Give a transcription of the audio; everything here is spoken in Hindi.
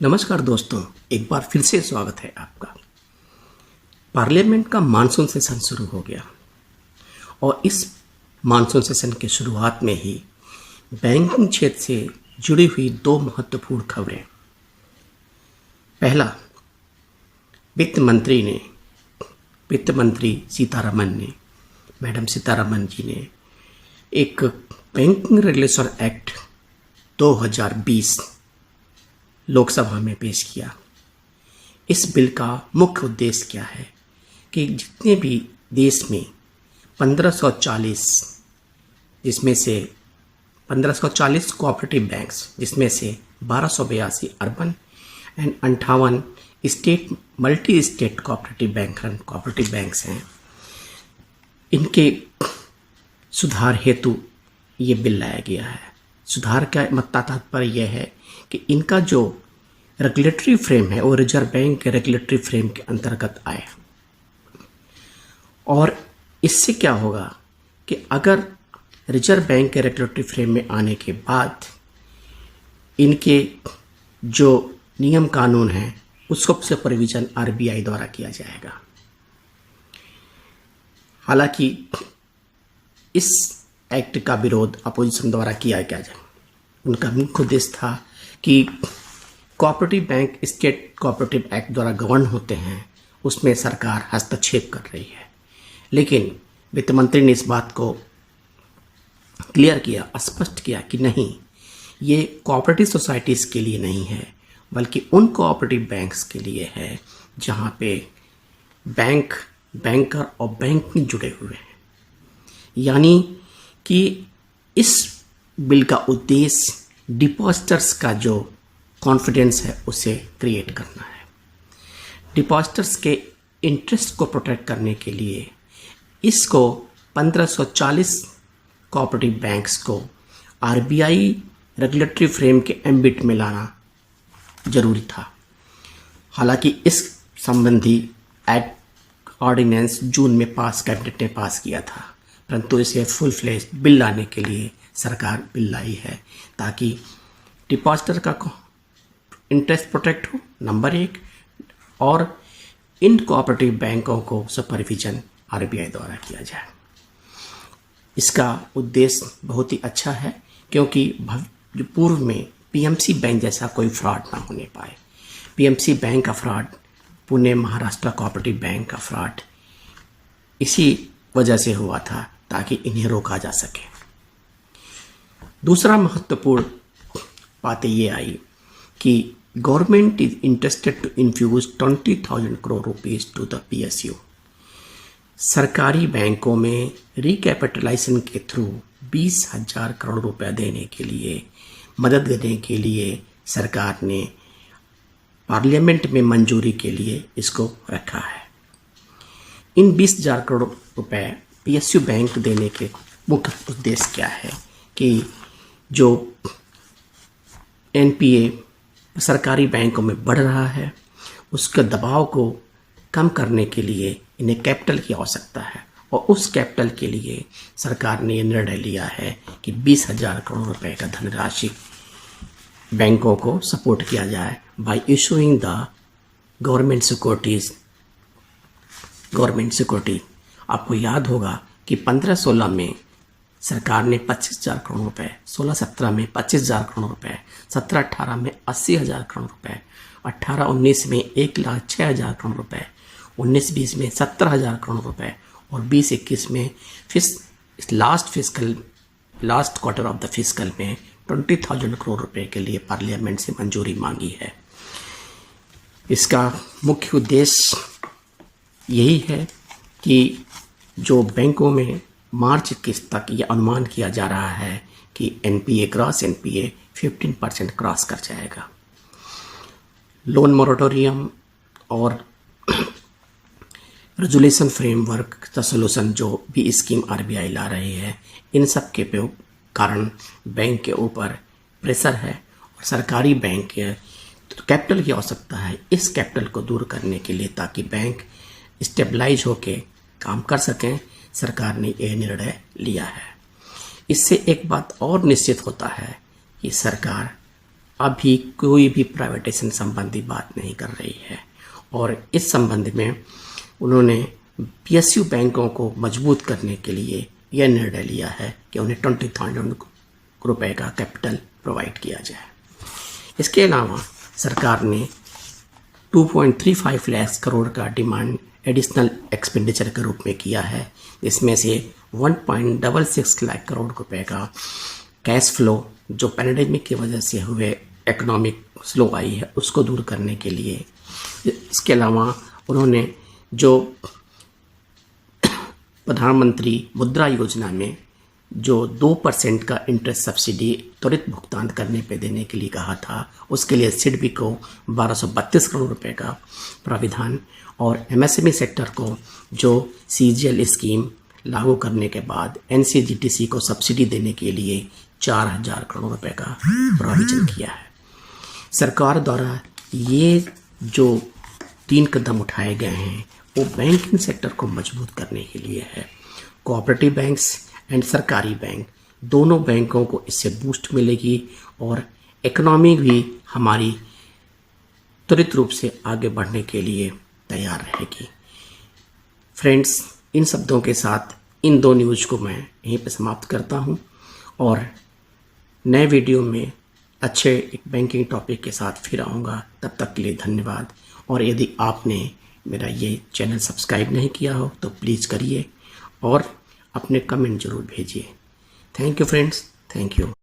नमस्कार दोस्तों, एक बार फिर से स्वागत है आपका। पार्लियामेंट का मानसून सेशन शुरू हो गया और इस मानसून सेशन के शुरुआत में ही बैंकिंग क्षेत्र से जुड़ी हुई दो महत्वपूर्ण खबरें। पहला, वित्त मंत्री मैडम सीतारमन जी ने एक बैंकिंग रेगुलेशन एक्ट 2020 लोकसभा में पेश किया। इस बिल का मुख्य उद्देश्य क्या है कि जितने भी देश में 1540 कोऑपरेटिव बैंक्स, जिसमें से 1282 urban and 58 state multi state cooperative banks हैं, इनके सुधार हेतु ये बिल लाया गया है। सुधार का तात्पर्य यह है कि इनका जो रेगुलेटरी फ्रेम है वो रिजर्व बैंक के रेगुलेटरी फ्रेम के अंतर्गत आए। और इससे क्या होगा कि अगर रिजर्व बैंक के रेगुलेटरी फ्रेम में आने के बाद इनके जो नियम कानून हैं उसको सुपरविजन आरबीआई द्वारा किया जाएगा। हालांकि इस एक्ट का विरोध अपोजिशन द्वारा किया गया है। उनका मुख्य उद्देश्य था कि cooperative bank state cooperative act द्वारा गवर्न होते हैं, उसमें सरकार हस्तक्षेप कर रही है। लेकिन वित्त मंत्री ने इस बात को क्लियर किया, स्पष्ट किया कि नहीं, ये कोऑपरेटिव सोसाइटीज़ के लिए नहीं है, बल्कि उन कोऑपरेटिव बैंक्स के लिए है जहाँ पे बैंकर और बैंक में जुड़े हुए हैं। यानी कि इस बिल का उद्देश्य डिपॉजिटर्स का जो कॉन्फिडेंस है उसे क्रिएट करना है। डिपॉजिटर्स के इंटरेस्ट को प्रोटेक्ट करने के लिए इसको 1540 कोऑपरेटिव बैंक्स को आरबीआई रेगुलेटरी फ्रेम के एम्बिट में लाना जरूरी था। हालांकि इस संबंधी एक्ट ऑर्डिनेंस जून में कैबिनेट ने पास किया था, परंतु इसे फुल फ्लेज बिल लाने के लिए सरकार बिल लाई है ताकि डिपॉजिटर का इंटरेस्ट प्रोटेक्ट हो, नंबर एक, और इन कोऑपरेटिव बैंकों को सुपरविजन आरबीआई द्वारा किया जाए। इसका उद्देश्य बहुत ही अच्छा है, क्योंकि जो पूर्व में पीएमसी बैंक जैसा कोई फ्रॉड ना होने पाए। पीएमसी बैंक का fraud, Pune Maharashtra cooperative bank का फ्रॉड इसी वजह से हुआ था, ताकि इन्हें रोका जा सके। दूसरा महत्वपूर्ण बात ये आई कि government is interested to infuse 20,000 crore rupees to the PSU. सरकारी बैंकों में रिकैपिटलाइजेशन के थ्रू 20,000 करोड़ रुपया देने के लिए, मदद देने के लिए सरकार ने पार्लियामेंट में मंजूरी के लिए इसको रखा है। इन 20,000 करोड़ रुपए पीएसयू बैंक देने के मुख्य उद्देश्य क्या है कि जो एनपीए सरकारी बैंकों में बढ़ रहा है, उसके दबाव को कम करने के लिए इन्हें कैपिटल की आवश्यकता है, और उस कैपिटल के लिए सरकार ने यह निर्णय लिया है कि 20,000 करोड़ रुपए का धनराशि बैंकों को सपोर्ट किया जाए bye issuing the government security. आपको याद होगा कि 15-16 में सरकार ने 25,000 करोड़ रुपए, 16-17 में 25,000 करोड़ रुपए, 17-18 में 80,000 करोड़ रुपए, 18-19 में 1,06,000 करोड़ रुपए, 19-20 में 70,000 करोड़ रुपए और 20-21 में last quarter of the fiscal में 20,000 करोड़ रुपए के लिए पार्लियामेंट से मंजूरी मांगी है। इसका मुख्य उद्देश्य यही है कि जो बैंकों में मार्च किस्त तक ये अनुमान किया जा रहा है कि ग्रॉस एनपीए 15% क्रॉस कर जाएगा। लोन मोरेटोरियम और रेजुलेशन फ्रेमवर्क का सोल्यूशन जो भी स्कीम आरबीआई ला रही है, इन सब के कारण बैंक के ऊपर प्रेशर है और सरकारी बैंक के तो कैपिटल की आवश्यकता है। इस कैपिटल को दूर करने के लिए, ताकि बैंक स्टेबलाइज होके काम कर सकें, सरकार ने यह निर्णय लिया है। इससे एक बात और निश्चित होता है कि सरकार अभी कोई भी प्राइवेटाइजेशन संबंधी बात नहीं कर रही है। और इस संबंध में उन्होंने PSU बैंकों को मजबूत करने के लिए यह निर्णय लिया है कि उन्हें 20,000 रुपये का कैपिटल प्रोवाइड किया जाए। इसके अलावा सरकार ने 2.35 लाख करोड़ का डिमांड एडिशनल एक्सपेंडिचर के रूप में किया है, जिसमें से 1.66 लाख करोड़ रुपए का कैश फ्लो जो पैंडेमिक की वजह से हुए इकोनॉमिक स्लो आई है उसको दूर करने के लिए। इसके अलावा उन्होंने जो प्रधानमंत्री मुद्रा योजना में जो 2% का इंटरेस्ट सब्सिडी त्वरित भुगतान करने पे देने के लिए कहा था, उसके लिए सिडबी को 1232 करोड़ रुपए का प्राविधान और MSME सेक्टर को जो CGL स्कीम लागू करने के बाद NCGTC को सब्सिडी देने के लिए 4,000 करोड़ रुपए का प्रोविजन किया है। सरकार द्वारा ये जो 3 कदम उठाए गए हैं वो बैंकिंग सेक्टर को मजबूत करने के लिए है। कोऑपरेटिव बैंक्स एंड सरकारी बैंक दोनों बैंकों को इससे बूस्ट मिलेगी और इकोनॉमी भी हमारी त्वरित रूप से आगे बढ़ने के लिए तैयार रहेगी। फ्रेंड्स, इन शब्दों के साथ इन 2 न्यूज़ को मैं यहीं पर समाप्त करता हूं और नए वीडियो में अच्छे एक बैंकिंग टॉपिक के साथ फिर आऊँगा। तब तक के लिए धन्यवाद। और यदि आपने मेरा ये चैनल सब्सक्राइब नहीं किया हो तो प्लीज़ करिए और अपने कमेंट ज़रूर भेजिए। Thank you friends, thank you.